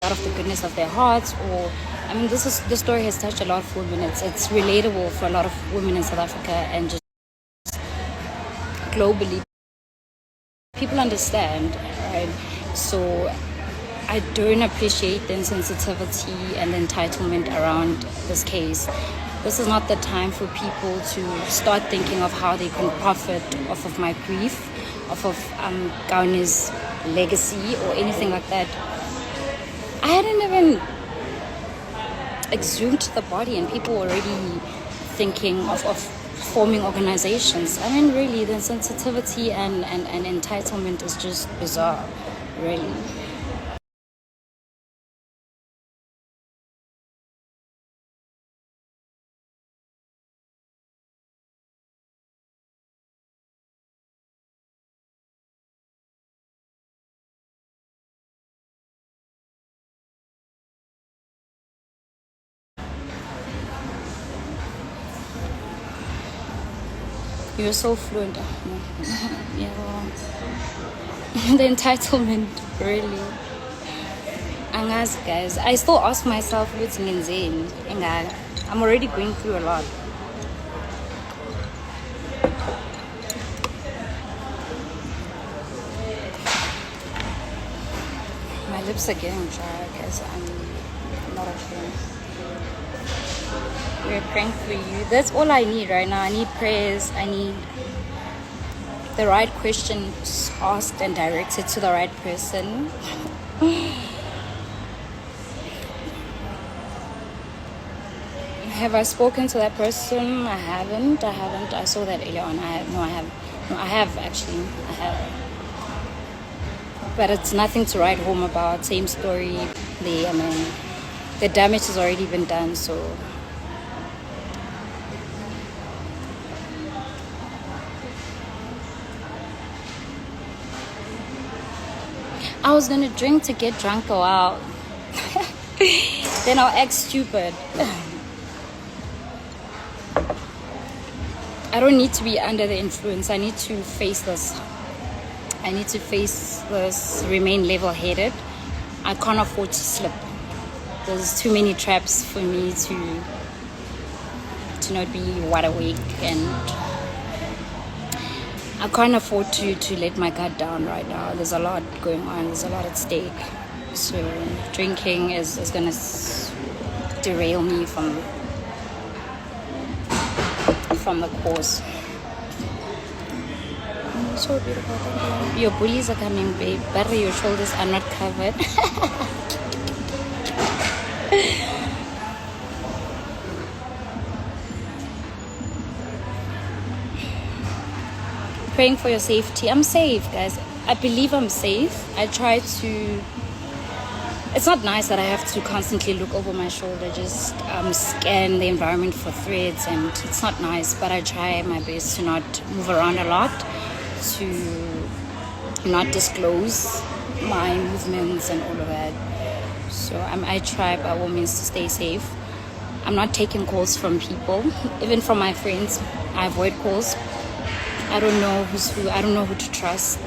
out of the goodness of their hearts, or I mean, this story has touched a lot of women. It's relatable for a lot of women in South Africa and just globally. People understand, right? So I don't appreciate the insensitivity and the entitlement around this case. This is not the time for people to start thinking of how they can profit off of my grief, off of Gaune's legacy or anything like that. I hadn't even exhumed the body and people were already thinking of forming organizations. I mean, really, the sensitivity and entitlement is just bizarre, really. You're so fluent. Yeah. The entitlement, really. Angas, guys, I still ask myself what's insane. I'm already going through a lot. My lips are getting dry, guys. I'm not okay. We're praying for you. That's all I need right now. I need prayers. I need the right questions asked and directed to the right person. Have I spoken to that person? I haven't. I saw that earlier on. I have actually. I have. But it's nothing to write home about. Same story. The damage has already been done, so I was gonna drink to get drunk a while. Then I'll act stupid. I don't need to be under the influence. I need to face this. Remain level-headed. I can't afford to slip. There's too many traps for me to not be wide awake, and I can't afford to let my guard down right now. There's a lot going on. There's a lot at stake. So drinking is going to derail me from the course. So beautiful. Thank you. Your bullies are coming, babe. But your shoulders are not covered. Praying for your safety. I'm safe, guys. I believe I'm safe. I try to. It's not nice that I have to constantly look over my shoulder, just scan the environment for threats, and it's not nice, but I try my best to not move around a lot, to not disclose my movements and all of that. So I try by all means to stay safe. I'm not taking calls from people, even from my friends. I avoid calls. I don't know who's who. I don't know who to trust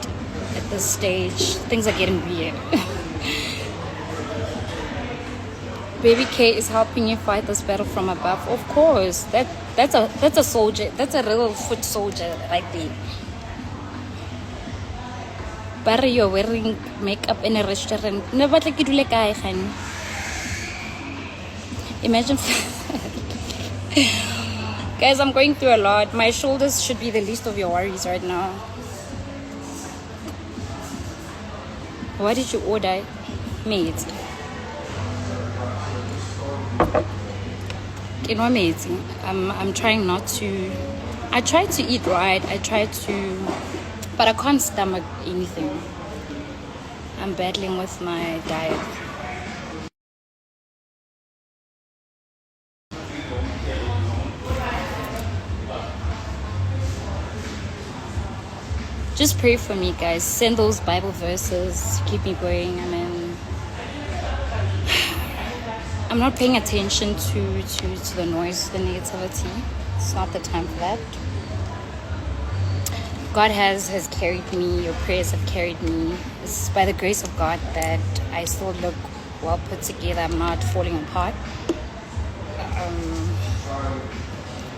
at this stage. Things are getting weird. Baby K is helping you fight this battle from above. Of course, that's a soldier. That's a real foot soldier right there. But you're wearing makeup in a restaurant. Never like you do like I can. Imagine. Guys, I'm going through a lot. My shoulders should be the least of your worries right now. What did you order? Mate. I'm trying not to. I try to eat right. But I can't stomach anything. I'm battling with my diet. Just pray for me, guys. Send those Bible verses to keep me going. I mean, I'm not paying attention to the noise, the negativity. It's not the time for that. God has carried me. Your prayers have carried me. It's by the grace of God that I still look well put together. I'm not falling apart.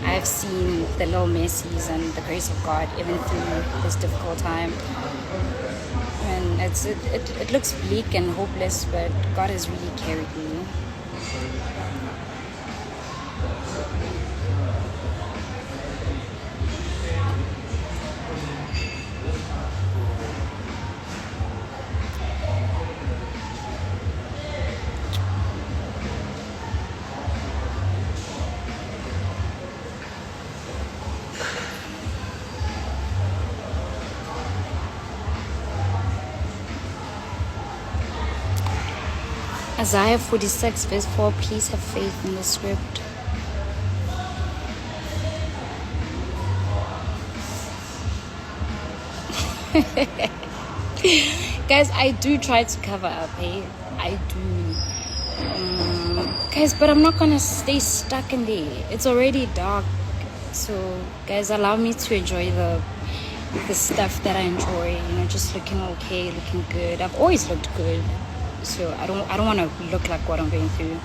I've seen the little mercies and the grace of God even through this difficult time. And it looks bleak and hopeless, but God has really carried me. Isaiah 46 verse 4, please have faith in the script. Guys, I do try to cover up, hey? I do. Guys, but I'm not gonna stay stuck in there. It's already dark. So, guys, allow me to enjoy the stuff that I enjoy. You know, just looking okay, looking good. I've always looked good. So I don't want to look like what I'm going through.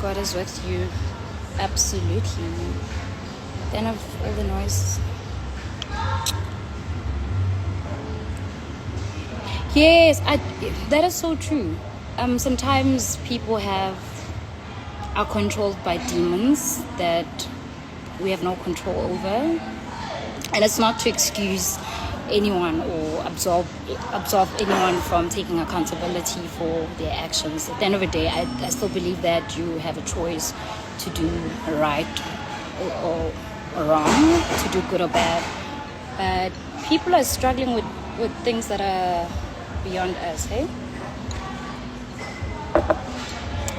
God is with you, absolutely. Then of all the noise. Yes, that is so true. Sometimes people are controlled by demons that we have no control over, and it's not to excuse anyone or absolve anyone from taking accountability for their actions. At the end of the day, I still believe that you have a choice to do right or wrong, to do good or bad. But people are struggling with things that are beyond us, hey?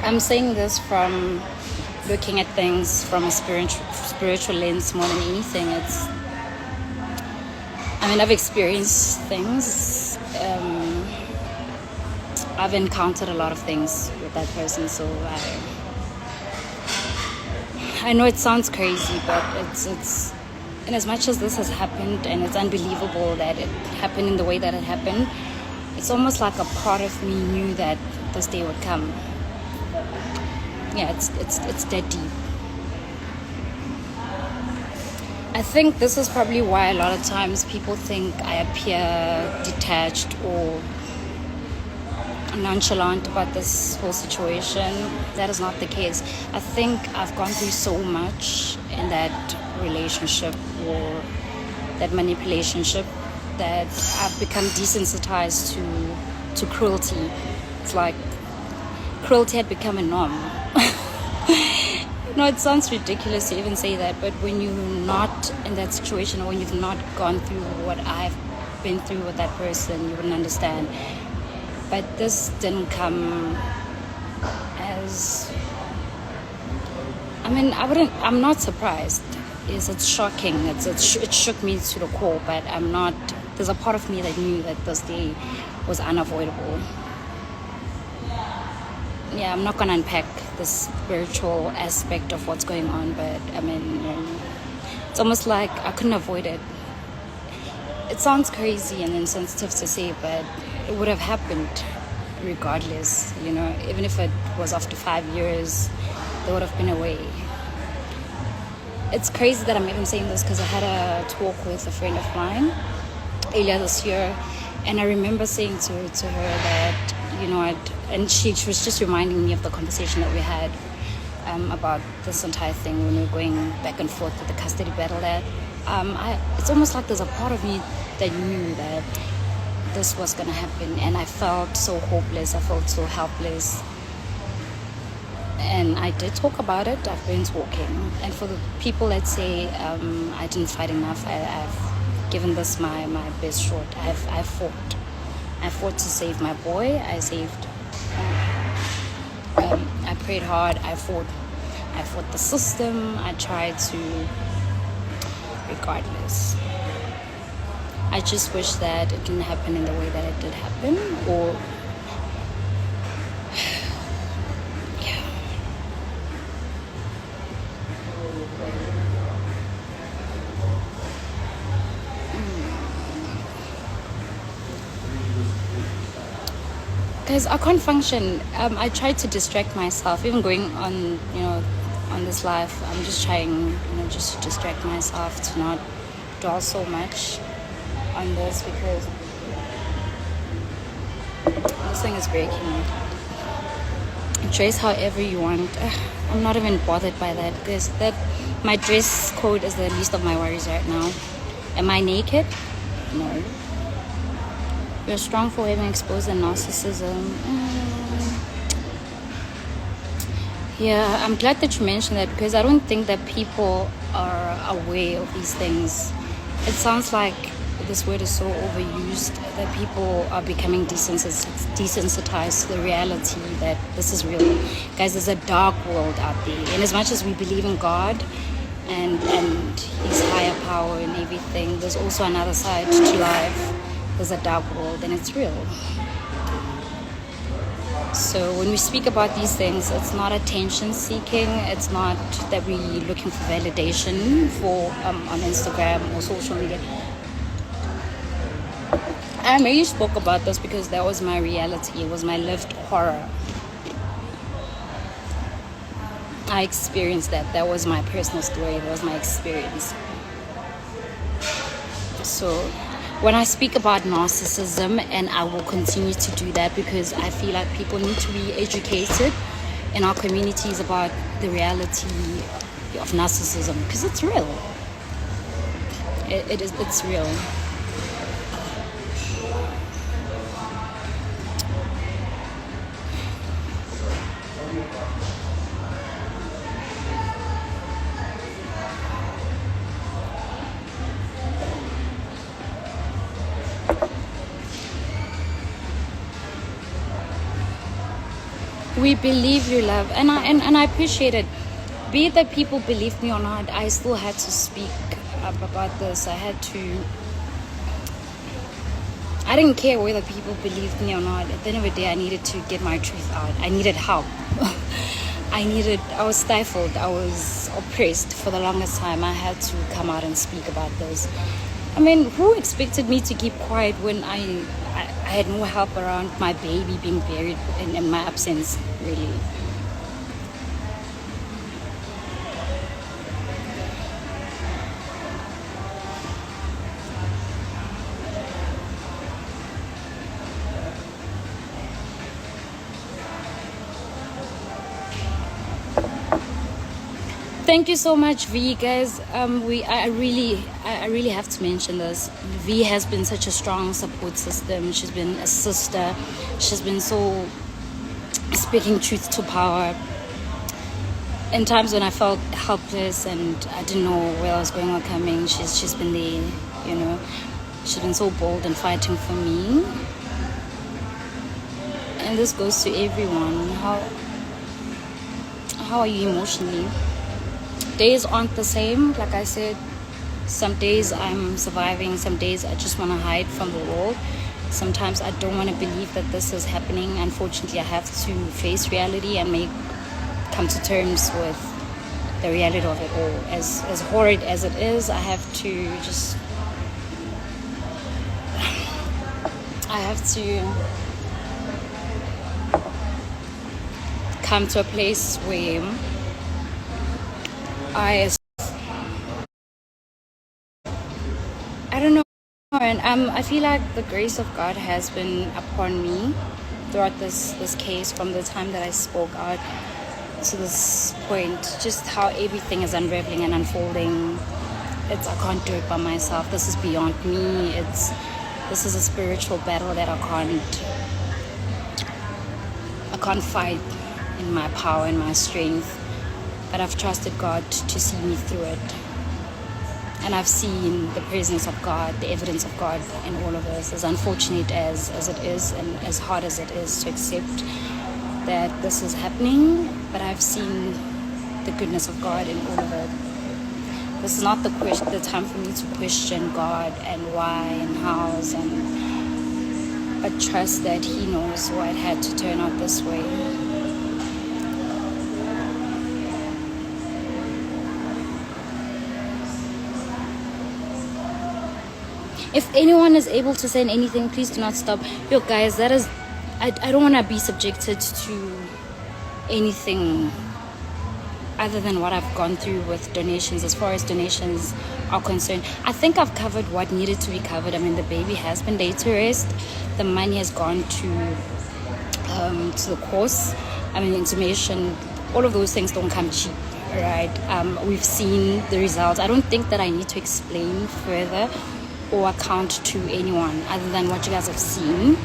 I'm saying this from looking at things from a spiritual lens more than anything. I've experienced things. I've encountered a lot of things with that person, so I know it sounds crazy, but it's and as much as this has happened, and it's unbelievable that it happened in the way that it happened, it's almost like a part of me knew that this day would come. Yeah, it's that deep. I think this is probably why a lot of times people think I appear detached or nonchalant about this whole situation. That is not the case. I think I've gone through so much in that relationship or that manipulationship that I've become desensitized to cruelty. It's like cruelty had become a norm. No, it sounds ridiculous to even say that, but when you're not in that situation, or when you've not gone through what I've been through with that person, you wouldn't understand. But this didn't come as... I'm not surprised. It's shocking. It shook me to the core, but I'm not... There's a part of me that knew that this day was unavoidable. Yeah, I'm not going to unpack the spiritual aspect of what's going on, but it's almost like I couldn't avoid it. It sounds crazy and insensitive to say, but it would have happened regardless, you know. Even if it was after 5 years, there would have been a way. It's crazy that I'm even saying this because I had a talk with a friend of mine earlier this year, and I remember saying to her that, you know, and she was just reminding me of the conversation that we had about this entire thing when we were going back and forth with the custody battle. That it's almost like there's a part of me that knew that this was going to happen, and I felt so hopeless. I felt so helpless, and I did talk about it. I've been talking, and for the people that say I didn't fight enough, I've given this my best shot. I fought to save my boy. I prayed hard. I fought the system. I tried to, regardless. I just wish that it didn't happen in the way that it did happen, or yeah. Guys, I can't function. I try to distract myself, even going on, on this life. I'm just trying, just to distract myself, to not dwell so much on this, because this thing is breaking. Dress however you want. I'm not even bothered by that, because my dress code is the least of my worries right now. Am I naked? No. You're strong for having exposed the narcissism. Yeah, I'm glad that you mentioned that, because I don't think that people are aware of these things. It sounds like this word is so overused that people are becoming desensitized to the reality that this is real. Guys, there's a dark world out there. And as much as we believe in God and his higher power and everything, there's also another side to life. There's a dark world, and it's real. So when we speak about these things, it's not attention seeking. It's not that we're looking for validation for on Instagram or social media. I mainly spoke about this because that was my reality. It was my lived horror. I experienced that. That was my personal story. That was my experience. So when I speak about narcissism, and I will continue to do that, because I feel like people need to be educated in our communities about the reality of narcissism, because it's real. It's real. We believe you, love, and I appreciate it. Be it that people believe me or not, I still had to speak about this. I didn't care whether people believed me or not. At the end of the day, I needed to get my truth out. I needed help. I was stifled. I was oppressed for the longest time. I had to come out and speak about this. I mean, who expected me to keep quiet when I had no help around, my baby being buried in my absence, really? Thank you so much, V, guys. I really have to mention this. V has been such a strong support system. She's been a sister. She's been so speaking truth to power. In times when I felt helpless and I didn't know where I was going or coming, she's been there. She's been so bold and fighting for me. And this goes to everyone. How are you emotionally? Days aren't the same. Like I said, some days I'm surviving, some days I just want to hide from the world. Sometimes I don't want to believe that this is happening. Unfortunately, I have to face reality and come to terms with the reality of it all. As horrid as it is, I have to come to a place where I don't know, and I feel like the grace of God has been upon me throughout this case, from the time that I spoke out to this point. Just how everything is unraveling and unfolding. I can't do it by myself. This is beyond me. This is a spiritual battle that I can't fight in my power and my strength. But I've trusted God to see me through it. And I've seen the presence of God, the evidence of God in all of this. As unfortunate as it is, and as hard as it is to accept that this is happening, but I've seen the goodness of God in all of it. This is not the time for me to question God and why and hows, but trust that He knows why it had to turn out this way. If anyone is able to send anything, please do not stop. Yo, guys, that is I don't want to be subjected to anything other than what I've gone through with donations. As far as donations are concerned, I think I've covered what needed to be covered. I mean, the baby has been laid to rest. The money has gone to the course. I mean, information, all of those things don't come cheap, right? We've seen the results. I don't think that I need to explain further or account to anyone other than what you guys have seen.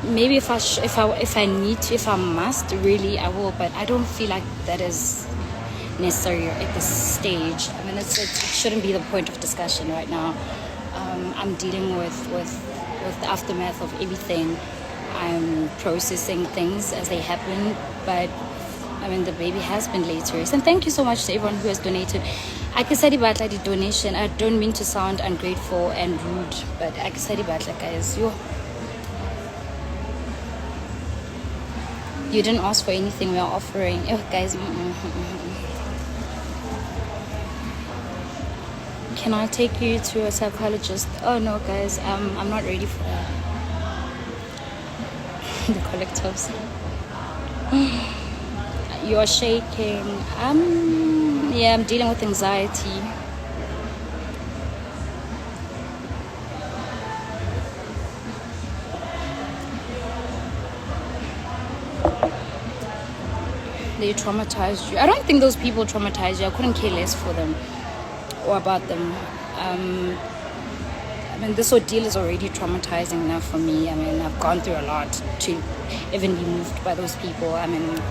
Maybe if I need to, if I must, really I will, but I don't feel like that is necessary at this stage. I mean, it shouldn't be the point of discussion right now. I'm dealing with the aftermath of everything. I'm processing things as they happen, but I mean, the baby has been laid to rest. And thank you so much to everyone who has donated. Akisadi batla the donation. I don't mean to sound ungrateful and rude, but akisadi batla, guys, you didn't ask for anything. We are offering. Oh, guys. Can I take you to a psychologist? Oh no, guys. I'm not ready for that. The collectives. You're shaking. Yeah, I'm dealing with anxiety. They traumatized you. I don't think those people traumatized you. I couldn't care less for them or about them. I mean, this ordeal is already traumatizing enough for me. I mean, I've gone through a lot to even be moved by those people. I mean,